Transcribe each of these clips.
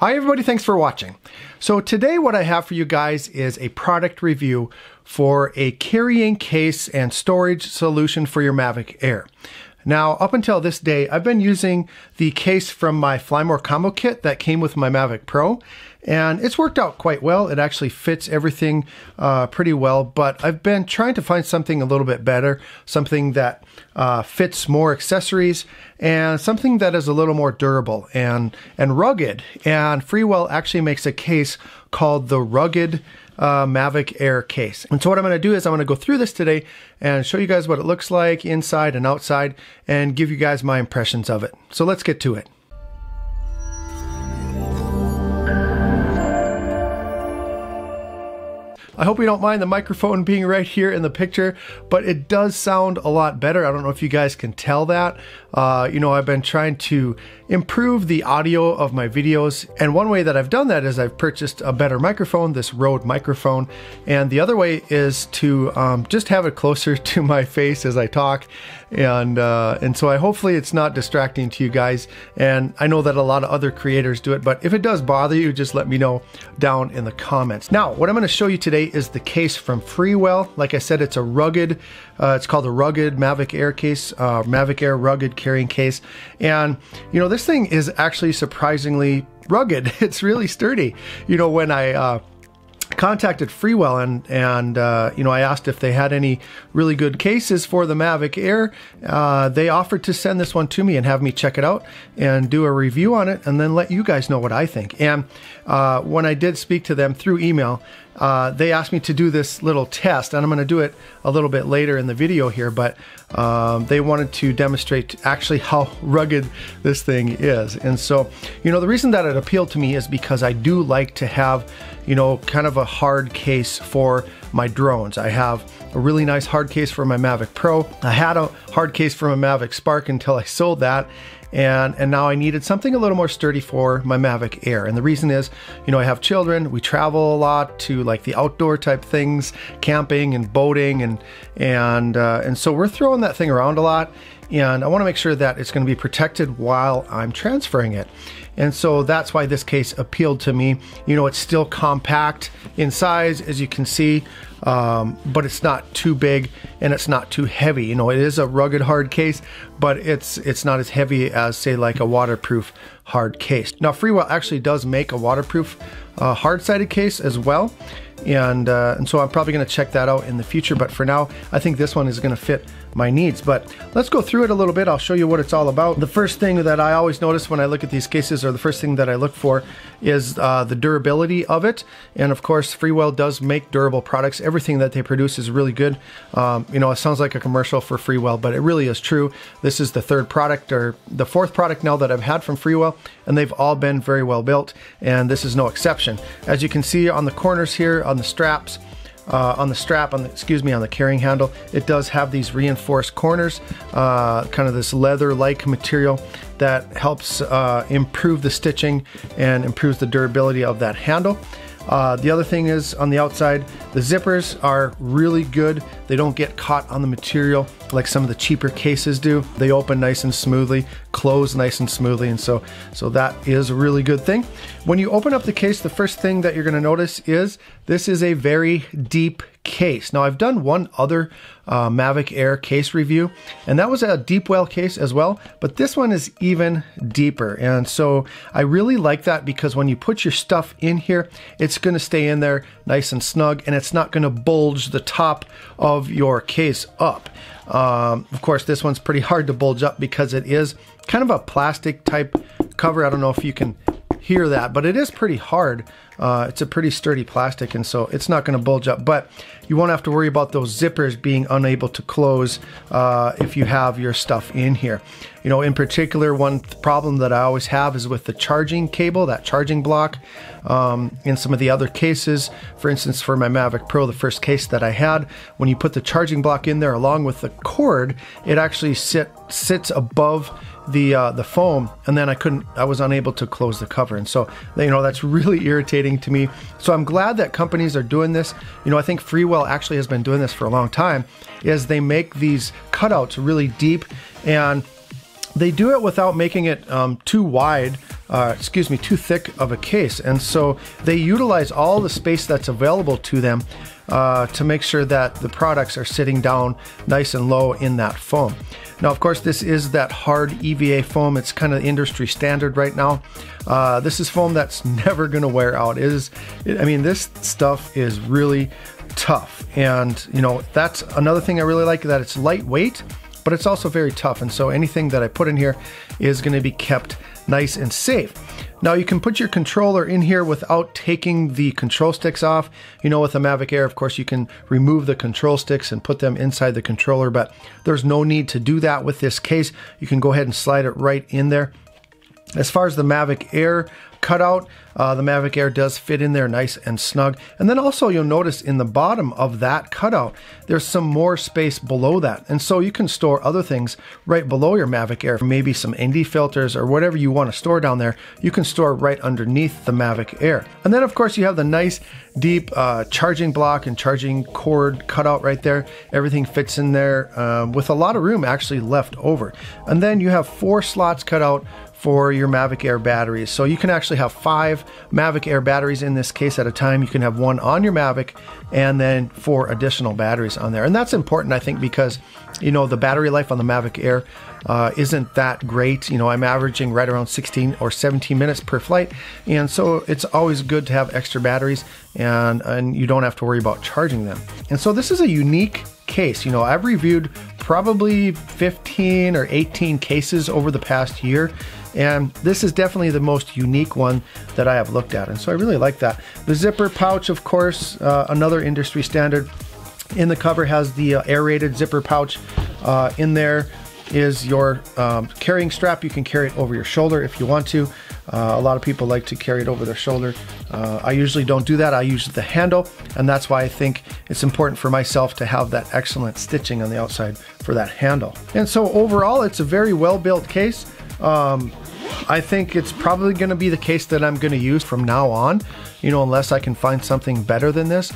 Hi everybody, thanks for watching. So today what I have for you guys is a product review for a carrying case and storage solution for your Mavic Air. Now, up until this day, I've been using the case from my Flymore combo kit that came with my Mavic Pro, and it's worked out quite well. It actually fits everything pretty well, but I've been trying to find something a little bit better, something that fits more accessories, and something that is a little more durable and rugged. And FreeWell actually makes a case called the Rugged Mavic Air case. And so what I'm going to do is I'm going to go through this today and show you guys what it looks like inside and outside and give you guys my impressions of it. So let's get to it. I hope you don't mind the microphone being right here in the picture, but it does sound a lot better. I don't know if you guys can tell that. You know, I've been trying to improve the audio of my videos, and one way that I've done that is I've purchased a better microphone, this Rode microphone, and the other way is to just have it closer to my face as I talk, and so hopefully it's not distracting to you guys, and I know that a lot of other creators do it, but if it does bother you, just let me know down in the comments. Now, what I'm going to show you today is the case from FreeWell. Like I said, it's a rugged, it's called the Rugged Mavic Air case, Mavic Air Rugged Carrying Case. And, you know, this thing is actually surprisingly rugged. It's really sturdy. You know, when I contacted FreeWell and you know, I asked if they had any really good cases for the Mavic Air, they offered to send this one to me and have me check it out and do a review on it and then let you guys know what I think. And when I did speak to them through email, they asked me to do this little test, and I'm going to do it a little bit later in the video here, but they wanted to demonstrate actually how rugged this thing is. And so, you know, the reason that it appealed to me is because I do like to have, you know, kind of a hard case for my drones. I have a really nice hard case for my Mavic Pro. I had a hard case for my Mavic Spark until I sold that. And now I needed something a little more sturdy for my Mavic Air. And the reason is, you know, I have children, we travel a lot to like the outdoor type things, camping and boating, and so we're throwing that thing around a lot. And I want to make sure that it's going to be protected while I'm transferring it. And so that's why this case appealed to me. You know, it's still compact in size, as you can see, but it's not too big and it's not too heavy. You know, it is a rugged hard case, but it's not as heavy as, say, like a waterproof hard case. Now, FreeWell actually does make a waterproof hard-sided case as well. And so I'm probably going to check that out in the future, but for now I think this one is going to fit my needs. But let's go through it a little bit. I'll show you what it's all about. The first thing that I always notice when I look at these cases, or the first thing that I look for, is the durability of it. And of course, FreeWell does make durable products. Everything that they produce is really good. You know, it sounds like a commercial for FreeWell, but it really is true. This is the third product, or the fourth product now that I've had from FreeWell, and they've all been very well built, and this is no exception. As you can see on the corners here, on the straps, on the carrying handle, it does have these reinforced corners, kind of this leather-like material that helps improve the stitching and improves the durability of that handle. The other thing is, on the outside, the zippers are really good. They don't get caught on the material like some of the cheaper cases do. They open nice and smoothly, close nice and smoothly, and so that is a really good thing. When you open up the case, the first thing that you're going to notice is this is a very deep case. Now, I've done one other Mavic Air case review, and that was a deep well case as well, but this one is even deeper. And so I really like that, because when you put your stuff in here, it's going to stay in there nice and snug, and it's not going to bulge the top of your case up. Of course, this one's pretty hard to bulge up because it is kind of a plastic type cover. I don't know if you can hear that, but it is pretty hard. It's a pretty sturdy plastic, and so it's not going to bulge up, but you won't have to worry about those zippers being unable to close if you have your stuff in here. You know, in particular, one problem that I always have is with the charging cable, that charging block. In some of the other cases, for instance, for my Mavic Pro, the first case that I had, when you put the charging block in there along with the cord, it actually sits above the foam, and then I was unable to close the cover, and so, you know, that's really irritating to me. So I'm glad that companies are doing this. You know, I think FreeWell actually has been doing this for a long time, is they make these cutouts really deep, and they do it without making it too wide, too thick of a case. And so they utilize all the space that's available to them to make sure that the products are sitting down nice and low in that foam. Now, of course, this is that hard EVA foam. It's kind of industry standard right now. This is foam that's never going to wear out. I mean, this stuff is really tough. And, you know, that's another thing I really like, that it's lightweight, but it's also very tough. And so anything that I put in here is going to be kept nice and safe. Now you can put your controller in here without taking the control sticks off. You know, with the Mavic Air, of course, you can remove the control sticks and put them inside the controller, but there's no need to do that with this case. You can go ahead and slide it right in there. As far as the Mavic Air cutout, the Mavic Air does fit in there nice and snug. And then also you'll notice in the bottom of that cutout, there's some more space below that. And so you can store other things right below your Mavic Air, maybe some ND filters or whatever you want to store down there, you can store right underneath the Mavic Air. And then of course you have the nice deep charging block and charging cord cutout right there. Everything fits in there with a lot of room actually left over. And then you have 4 slots cut out for your Mavic Air batteries. So you can actually have 5 Mavic Air batteries in this case at a time. You can have 1 on your Mavic and then 4 additional batteries on there. And that's important, I think, because, you know, the battery life on the Mavic Air isn't that great. You know, I'm averaging right around 16 or 17 minutes per flight. And so it's always good to have extra batteries and you don't have to worry about charging them. And so this is a unique case. You know, I've reviewed probably 15 or 18 cases over the past year, and this is definitely the most unique one that I have looked at, and so I really like that. The zipper pouch, of course, another industry standard. In the cover has the aerated zipper pouch. In there is your carrying strap. You can carry it over your shoulder if you want to. A lot of people like to carry it over their shoulder. I usually don't do that. I use the handle, and that's why I think it's important for myself to have that excellent stitching on the outside for that handle. And so overall, it's a very well-built case. I think it's probably going to be the case that I'm going to use from now on, you know, unless I can find something better than this.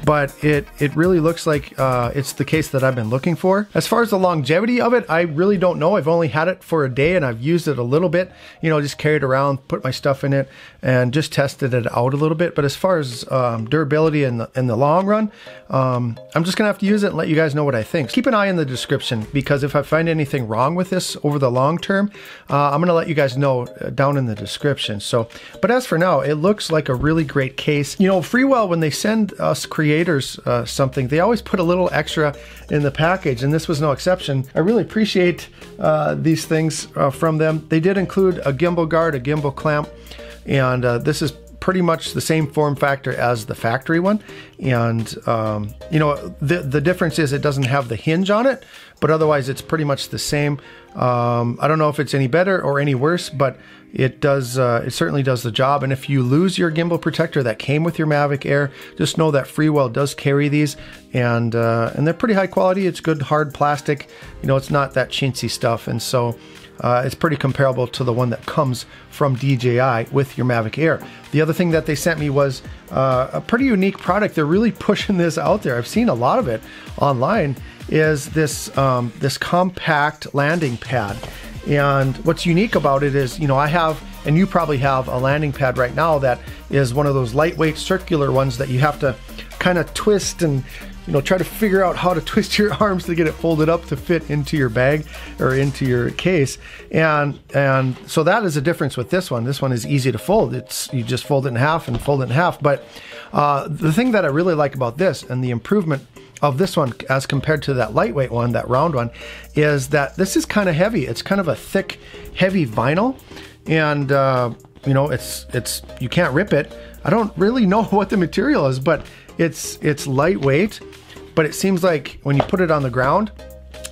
But it really looks like it's the case that I've been looking for. As far as the longevity of it, I really don't know. I've only had it for a day and I've used it a little bit, you know, just carried around, put my stuff in it and just tested it out a little bit. But as far as durability in the long run, I'm just gonna have to use it and let you guys know what I think. Keep an eye in the description, because if I find anything wrong with this over the long term, I'm gonna let you guys know down in the description. So, but as for now, it looks like a really great case. You know, FreeWell, when they send us creators something, they always put a little extra in the package, and this was no exception. I really appreciate these things from them. They did include a gimbal guard, a gimbal clamp, and this is pretty much the same form factor as the factory one. And you know, the difference is it doesn't have the hinge on it, but otherwise it's pretty much the same. I don't know if it's any better or any worse, but it does. It certainly does the job. And if you lose your gimbal protector that came with your Mavic Air, just know that FreeWell does carry these, and they're pretty high quality. It's good hard plastic. You know, it's not that chintzy stuff, and so it's pretty comparable to the one that comes from DJI with your Mavic Air. The other thing that they sent me was a pretty unique product. They're really pushing this out there. I've seen a lot of it online. Is this this compact landing pad. And what's unique about it is, you know, I have, and you probably have, a landing pad right now that is one of those lightweight circular ones that you have to kind of twist and, you know, try to figure out how to twist your arms to get it folded up to fit into your bag or into your case. And so that is a difference with this one. This one is easy to fold. It's, you just fold it in half and fold it in half. But the thing that I really like about this, and the improvement of this one as compared to that lightweight one, that round one, is that this is kind of heavy. It's kind of a thick, heavy vinyl, and you know, it's you can't rip it. I don't really know what the material is, but it's lightweight, but it seems like when you put it on the ground,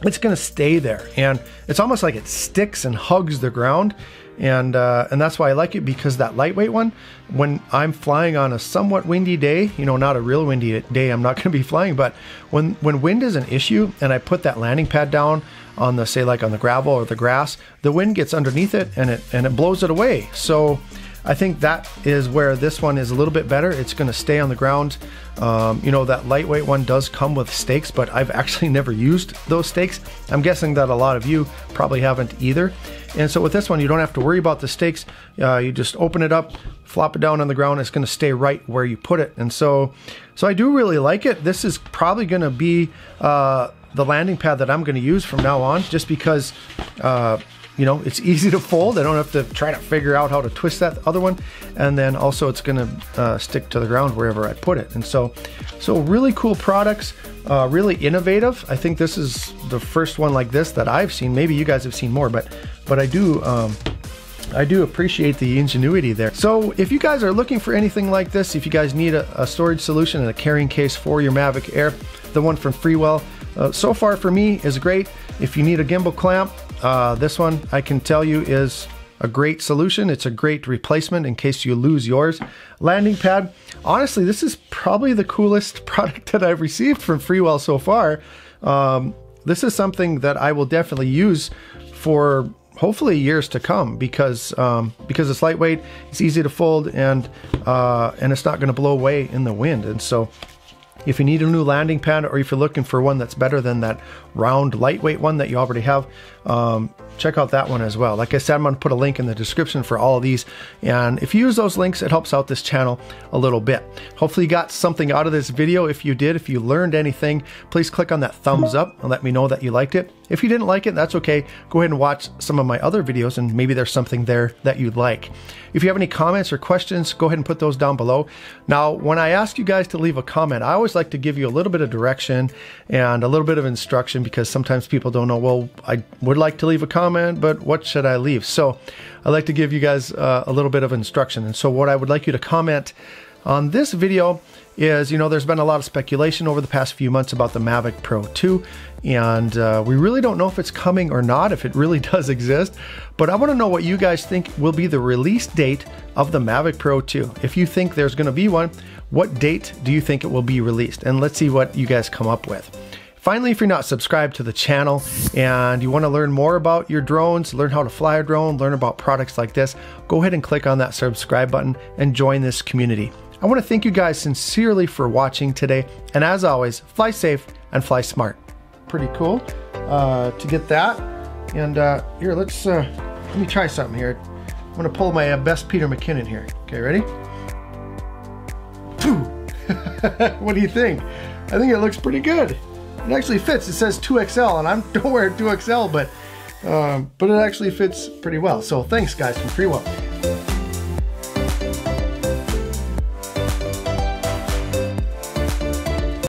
it's gonna stay there, and it's almost like it sticks and hugs the ground. And that's why I like it, because that lightweight one, when I'm flying on a somewhat windy day, you know, not a real windy day, I'm not going to be flying, but when wind is an issue and I put that landing pad down on the, say, like on the gravel or the grass, the wind gets underneath it and it blows it away. So I think that is where this one is a little bit better. It's going to stay on the ground. You know, that lightweight one does come with stakes, but I've actually never used those stakes. I'm guessing that a lot of you probably haven't either. And so with this one, you don't have to worry about the stakes. You just open it up, flop it down on the ground. It's going to stay right where you put it. And so I do really like it. This is probably going to be the landing pad that I'm going to use from now on, just because you know, it's easy to fold. I don't have to try to figure out how to twist that other one. And then also it's going to stick to the ground wherever I put it. And so really cool products, really innovative. I think this is the first one like this that I've seen. Maybe you guys have seen more, but I do appreciate the ingenuity there. So if you guys are looking for anything like this, if you guys need a storage solution and a carrying case for your Mavic Air, the one from FreeWell, so far for me is great. If you need a gimbal clamp, this one I can tell you is a great solution. It's a great replacement in case you lose yours. Landing pad, honestly, this is probably the coolest product that I've received from FreeWell so far. This is something that I will definitely use for hopefully years to come, because it's lightweight, it's easy to fold, and it's not going to blow away in the wind. And so if you need a new landing pad, or if you're looking for one that's better than that round lightweight one that you already have, check out that one as well. Like I said, I'm going to put a link in the description for all of these, and if you use those links, it helps out this channel a little bit. Hopefully you got something out of this video. If you did, if you learned anything, please click on that thumbs up and let me know that you liked it. If you didn't like it, that's okay. Go ahead and watch some of my other videos, and maybe there's something there that you'd like. If you have any comments or questions, go ahead and put those down below. Now, when I ask you guys to leave a comment, I always like to give you a little bit of direction and a little bit of instruction, because sometimes people don't know, well, I would like to leave a comment, but what should I leave? So I like to give you guys a little bit of instruction. And so what I would like you to comment on this video is, you know, there's been a lot of speculation over the past few months about the Mavic Pro 2, and we really don't know if it's coming or not, if it really does exist. But I want to know what you guys think will be the release date of the Mavic Pro 2. If you think there's going to be one, what date do you think it will be released? And let's see what you guys come up with. Finally, if you're not subscribed to the channel and you want to learn more about your drones, learn how to fly a drone, learn about products like this, go ahead and click on that subscribe button and join this community. I want to thank you guys sincerely for watching today, and as always, fly safe and fly smart. Pretty cool to get that. And here, let me try something here. I'm going to pull my best Peter McKinnon here. Okay, ready? What do you think? I think it looks pretty good. It actually fits. It says 2XL, and I don't wear 2XL, but it actually fits pretty well. So thanks, guys, from FreeWell.